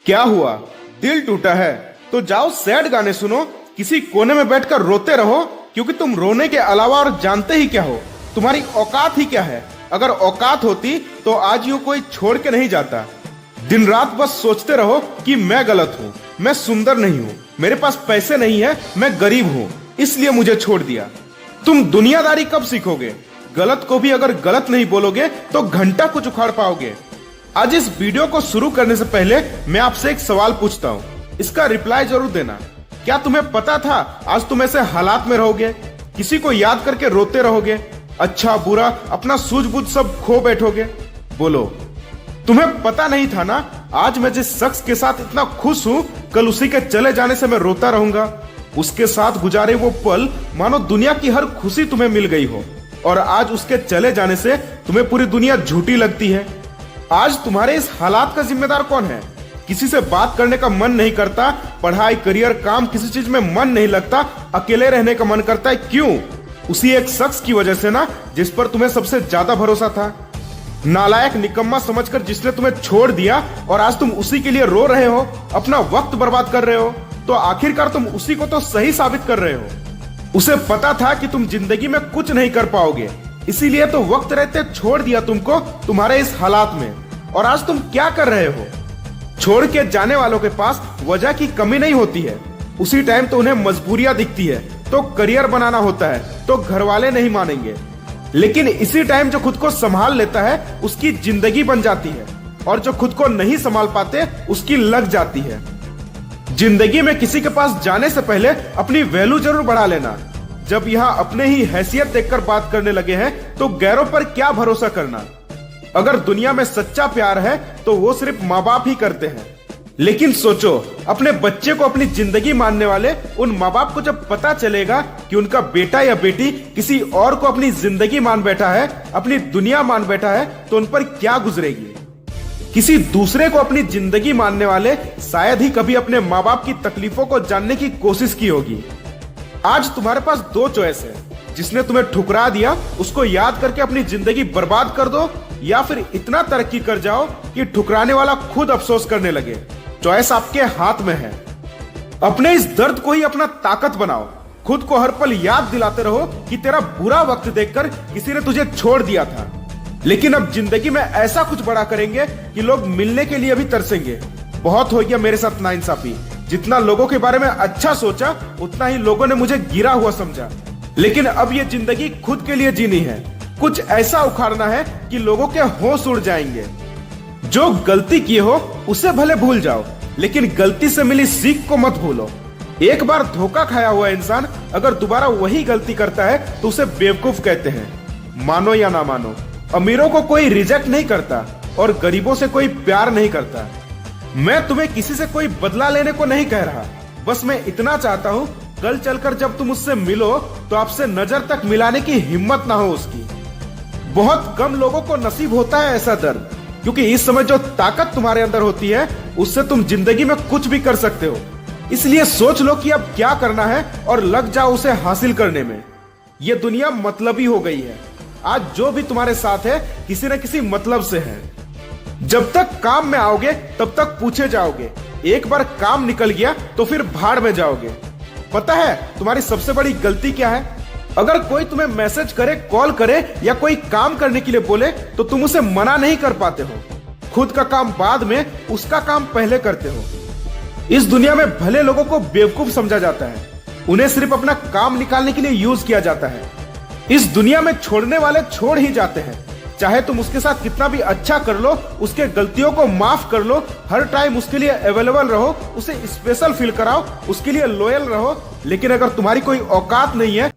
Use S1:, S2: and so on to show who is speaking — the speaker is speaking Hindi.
S1: क्या हुआ? दिल टूटा है तो जाओ सैड गाने सुनो, किसी कोने में बैठकर रोते रहो, क्योंकि तुम रोने के अलावा और जानते ही क्या हो? तुम्हारी औकात ही क्या है? अगर औकात होती तो आज यूं कोई छोड़ के नहीं जाता। दिन रात बस सोचते रहो कि मैं गलत हूँ, मैं सुंदर नहीं हूँ, मेरे पास पैसे नहीं है, मैं गरीब हूँ, इसलिए मुझे छोड़ दिया। तुम दुनियादारी कब सीखोगे? गलत को भी अगर गलत नहीं बोलोगे तो घंटा कुछ उखाड़ पाओगे। आज इस वीडियो को शुरू करने से पहले मैं आपसे एक सवाल पूछता हूँ, इसका रिप्लाई जरूर देना। क्या तुम्हें पता था आज तुम ऐसे हालात में रहोगे? किसी को याद करके रोते रहोगे, अच्छा बुरा अपना सूझबूझ सब खो बैठोगे? बोलो, तुम्हें पता नहीं था ना आज मैं जिस शख्स के साथ इतना खुश हूँ, कल उसी के चले जाने से मैं रोता रहूंगा। उसके साथ गुजारे वो पल मानो दुनिया की हर खुशी तुम्हें मिल गई हो, और आज उसके चले जाने से तुम्हें पूरी दुनिया झूठी लगती है। आज तुम्हारे इस हालात का जिम्मेदार कौन है? किसी से बात करने का मन नहीं करता, पढ़ाई करियर काम किसी चीज में मन नहीं लगता, अकेले रहने का मन करता है। क्यों? उसी एक शख्स की वजह से ना, जिस पर तुम्हें सबसे ज्यादा भरोसा था। नालायक निकम्मा समझकर जिसने तुम्हें छोड़ दिया, और आज तुम उसी के लिए रो रहे हो, अपना वक्त बर्बाद कर रहे हो, तो आखिरकार तुम उसी को तो सही साबित कर रहे हो। उसे पता था कि तुम जिंदगी में कुछ नहीं कर पाओगे, इसीलिए तो वक्त रहते छोड़ दिया तुमको तुम्हारे इस हालात में। और आज तुम क्या कर रहे हो? छोड़ के जाने वालों के पास वजह की कमी नहीं होती है, उसी टाइम तो उन्हें मजबूरियां दिखती है, तो करियर बनाना होता है तो घर वाले नहीं मानेंगे। लेकिन इसी टाइम जो खुद को संभाल लेता है उसकी जिंदगी बन जाती है, और जो खुद को नहीं संभाल पाते उसकी लग जाती है। जिंदगी में किसी के पास जाने से पहले अपनी वैल्यू जरूर बढ़ा लेना। जब यहाँ अपने ही हैसियत देखकर बात करने लगे हैं तो गैरों पर क्या भरोसा करना। अगर दुनिया में सच्चा प्यार है तो वो सिर्फ माँ बाप ही करते हैं। लेकिन सोचो, अपने बच्चे को अपनी जिंदगी मानने वाले उन माँ बाप को जब पता चलेगा कि उनका बेटा या बेटी किसी और को अपनी जिंदगी मान बैठा है, अपनी दुनिया मान बैठा है, तो उन पर क्या गुजरेगी। किसी दूसरे को अपनी जिंदगी मानने वाले शायद ही कभी अपने माँ बाप की तकलीफों को जानने की कोशिश की होगी। आज तुम्हारे पास दो चॉइस है, जिसने तुम्हें ठुकरा दिया उसको याद करके अपनी जिंदगी बर्बाद कर दो, या फिर इतना तरक्की कर जाओ कि ठुकराने वाला खुद अफसोस करने लगे। चॉइस आपके हाथ में है। अपने इस दर्द को ही अपना ताकत बनाओ। खुद को हर पल याद दिलाते रहो कि तेरा बुरा वक्त देखकर किसी ने तुझे छोड़ दिया था, लेकिन अब जिंदगी में ऐसा कुछ बड़ा करेंगे कि लोग मिलने के लिए भी तरसेंगे। बहुत हो गया मेरे साथ नाइंसाफी। जितना लोगों के बारे में अच्छा सोचा, उतना ही लोगों ने मुझे गिरा हुआ समझा। लेकिन अब ये जिंदगी खुद के लिए जीनी है, कुछ ऐसा उखाड़ना है कि लोगों के होश उड़ जाएंगे। जो गलती की हो उसे भले भूल जाओ, लेकिन गलती से मिली सीख को मत भूलो। एक बार धोखा खाया हुआ इंसान अगर दोबारा वही गलती करता है तो उसे बेवकूफ कहते हैं। मानो या ना मानो, अमीरों को कोई रिजेक्ट नहीं करता और गरीबों से कोई प्यार नहीं करता। मैं तुम्हें किसी से कोई बदला लेने को नहीं कह रहा, बस मैं इतना चाहता हूँ कल चलकर जब तुम उससे मिलो तो आपसे नजर तक मिलाने की हिम्मत ना हो उसकी। बहुत कम लोगों को नसीब होता है ऐसा दर्द, क्योंकि इस समय जो ताकत तुम्हारे अंदर होती है उससे तुम जिंदगी में कुछ भी कर सकते हो। इसलिए सोच लो कि अब क्या करना है और लग जाओ उसे हासिल करने में। यह दुनिया मतलबी हो गई है। आज जो भी तुम्हारे साथ है किसी न किसी मतलब से है। जब तक काम में आओगे तब तक पूछे जाओगे, एक बार काम निकल गया तो फिर भाड़ में जाओगे। पता है तुम्हारी सबसे बड़ी गलती क्या है? अगर कोई तुम्हें मैसेज करे, कॉल करे या कोई काम करने के लिए बोले तो तुम उसे मना नहीं कर पाते हो। खुद का काम बाद में, उसका काम पहले करते हो। इस दुनिया में भले लोगों को बेवकूफ समझा जाता है, उन्हें सिर्फ अपना काम निकालने के लिए यूज किया जाता है। इस दुनिया में छोड़ने वाले छोड़ ही जाते हैं। चाहे तुम उसके साथ कितना भी अच्छा कर लो, उसके गलतियों को माफ कर लो, हर टाइम उसके लिए अवेलेबल रहो, उसे स्पेशल फील कराओ, उसके लिए लॉयल रहो, लेकिन अगर तुम्हारी कोई औकात नहीं है